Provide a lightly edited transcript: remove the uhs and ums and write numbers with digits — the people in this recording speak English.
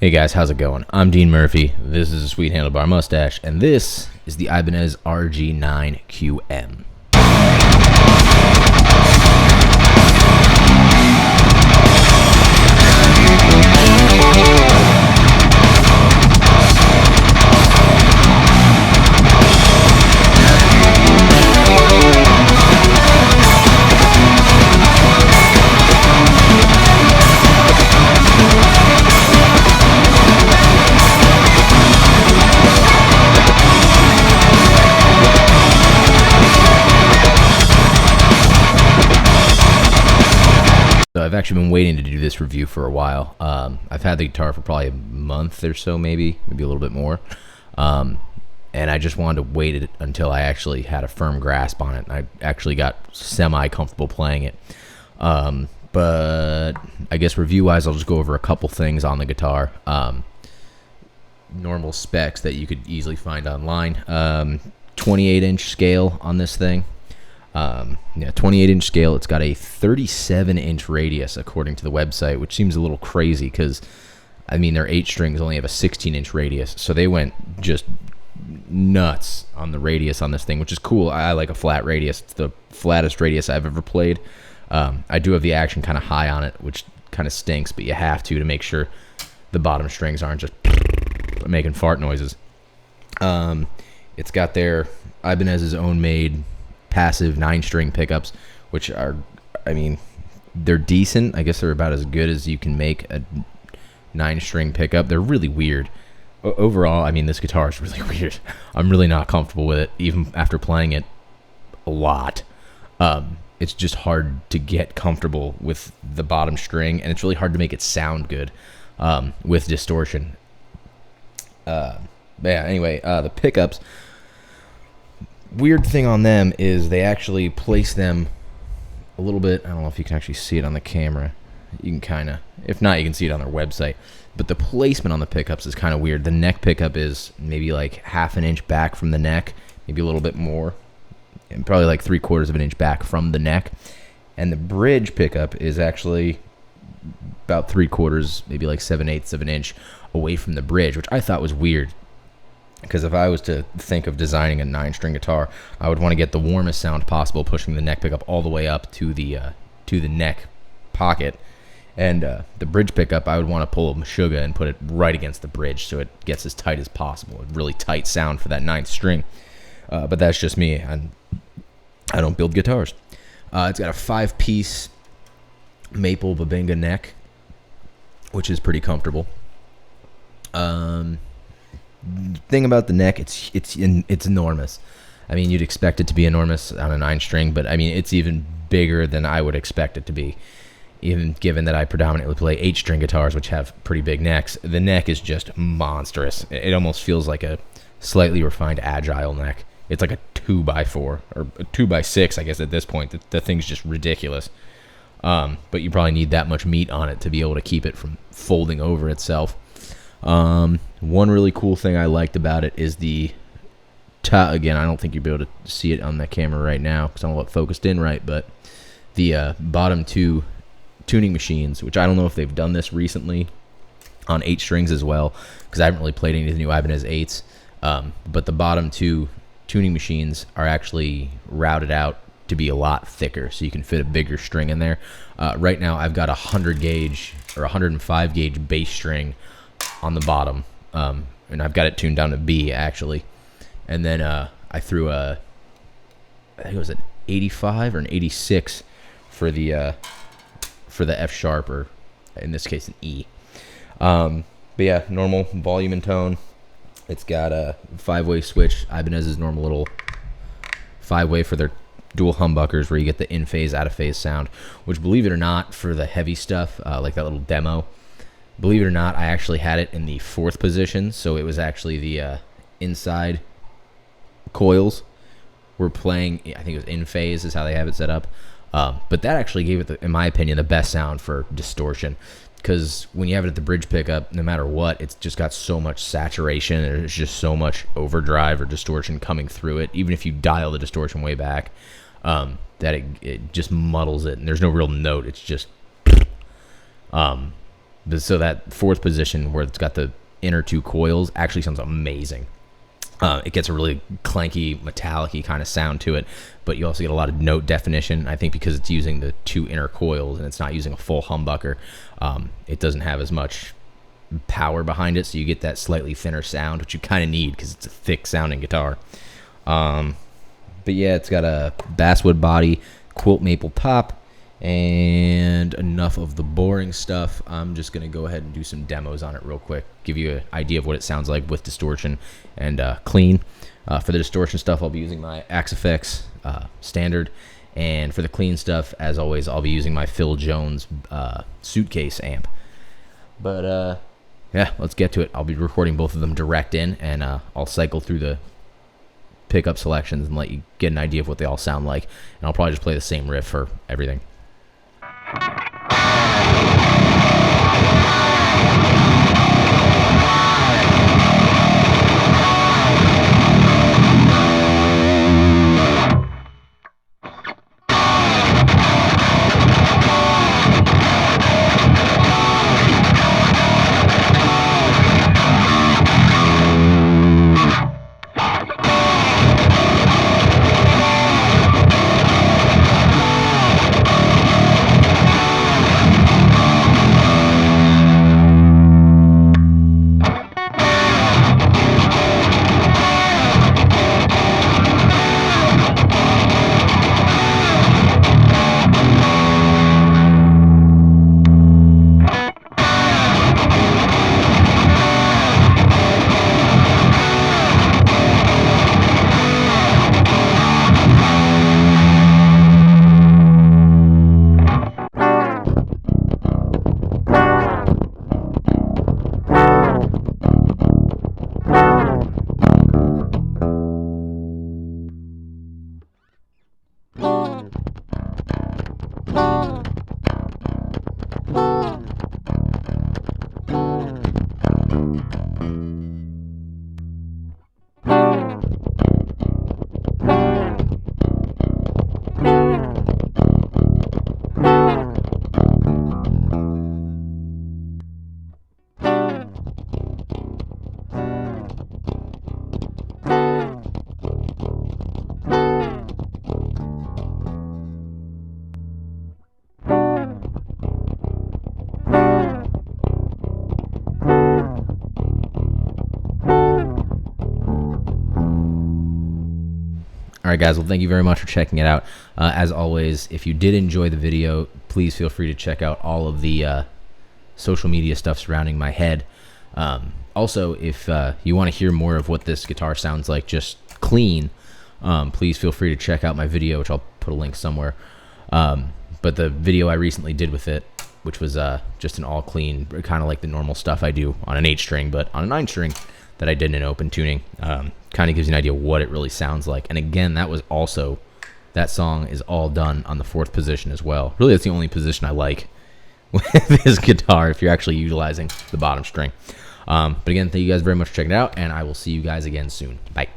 Hey guys, how's it going? I'm Dean Murphy. This is a Sweet Handlebar Mustache, and this is the Ibanez RG9 QM. So I've actually been waiting to do this review for a while. I've had the guitar for probably a month or so, maybe a little bit more. And I just wanted to wait it until I actually had a firm grasp on it. I actually got semi-comfortable playing it. But I guess review-wise, I'll just go over a couple things on the guitar. Normal specs that you could easily find online. 28-inch scale on this thing. 28-inch scale. It's got a 37-inch radius according to the website, which seems a little crazy because, I mean, their 8 strings only have a 16-inch radius, so they went just nuts on the radius on this thing, which is cool. I like a flat radius. It's the flattest radius I've ever played. I do have the action kind of high on it, which kind of stinks, but you have to make sure the bottom strings aren't just making fart noises. It's got their Ibanez's own made passive 9-string pickups, which are, I mean, they're decent. I guess they're about as good as you can make a 9-string pickup. They're really weird. Overall, I mean, this guitar is really weird. I'm really not comfortable with it, even after playing it a lot. It's just hard to get comfortable with the bottom string, and it's really hard to make it sound good with distortion. But yeah, anyway, the pickups, weird thing on them is they actually place them a little bit. I don't know if you can actually see it on the camera. You can kind of, if not, you can see it on their website. But the placement on the pickups is kind of weird. The neck pickup is maybe like half an inch back from the neck, maybe a little bit more, and probably like 3/4 of an inch back from the neck. And the bridge pickup is actually about 3/4, maybe like 7/8 of an inch away from the bridge, which I thought was weird. Because if I was to think of designing a 9-string guitar, I would want to get the warmest sound possible, pushing the neck pickup all the way up to the neck pocket. And the bridge pickup, I would want to pull a Meshuggah and put it right against the bridge so it gets as tight as possible. A really tight sound for that 9th string. But that's just me. I don't build guitars. It's got a 5-piece maple Babinga neck, which is pretty comfortable. Thing about the neck, it's enormous. I mean, you'd expect it to be enormous on a 9-string, but I mean, it's even bigger than I would expect it to be. Even given that I predominantly play 8-string guitars, which have pretty big necks, the neck is just monstrous. It almost feels like a slightly refined Agile neck. It's like a 2x4 or a 2x6, I guess at this point. The thing's just ridiculous. But you probably need that much meat on it to be able to keep it from folding over itself. One really cool thing I liked about it is the again, I don't think you'll be able to see it on the camera right now because I don't know what focused in right, but the bottom 2 tuning machines, which I don't know if they've done this recently on 8 strings as well, because I haven't really played any of the new Ibanez 8s, but the bottom 2 tuning machines are actually routed out to be a lot thicker, so you can fit a bigger string in there. Right now I've got a 100 gauge or 105 gauge bass string on the bottom, and I've got it tuned down to B actually, and then I threw I think it was an 85 or an 86 for the F sharp, or in this case an E. But yeah, normal volume and tone. It's got a 5-way switch, Ibanez's normal little 5-way for their dual humbuckers, where you get the in-phase, out-of-phase sound, which, believe it or not, for the heavy stuff, like that little demo, believe it or not, I actually had it in the 4th position, so it was actually the inside coils were playing, I think it was in phase is how they have it set up. But that actually gave it, in my opinion, the best sound for distortion, because when you have it at the bridge pickup, no matter what, it's just got so much saturation, and there's just so much overdrive or distortion coming through it, even if you dial the distortion way back, that it just muddles it, and there's no real note. It's just So that fourth position where it's got the inner two coils actually sounds amazing. It gets a really clanky, metallic-y kind of sound to it, but you also get a lot of note definition. I think because it's using the two inner coils and it's not using a full humbucker, it doesn't have as much power behind it, so you get that slightly thinner sound, which you kind of need because it's a thick-sounding guitar. But yeah, it's got a basswood body, quilt maple top, and enough of the boring stuff. I'm just going to go ahead and do some demos on it real quick, give you an idea of what it sounds like with distortion and clean. For the distortion stuff, I'll be using my Axe FX standard, and for the clean stuff, as always, I'll be using my Phil Jones suitcase amp. But yeah, let's get to it. I'll be recording both of them direct in, and I'll cycle through the pickup selections and let you get an idea of what they all sound like, and I'll probably just play the same riff for everything. All right, guys, well, thank you very much for checking it out. As always, if you did enjoy the video, please feel free to check out all of the social media stuff surrounding my head. Also, if you want to hear more of what this guitar sounds like just clean, please feel free to check out my video, which I'll put a link somewhere. But the video I recently did with it, which was just an all clean, kind of like the normal stuff I do on an 8-string, but on a 9-string that I did in open tuning, kind of gives you an idea of what it really sounds like. And again, that song is all done on the 4th position as well. Really, that's the only position I like with this guitar if you're actually utilizing the bottom string. But again, thank you guys very much for checking it out, and I will see you guys again soon. Bye.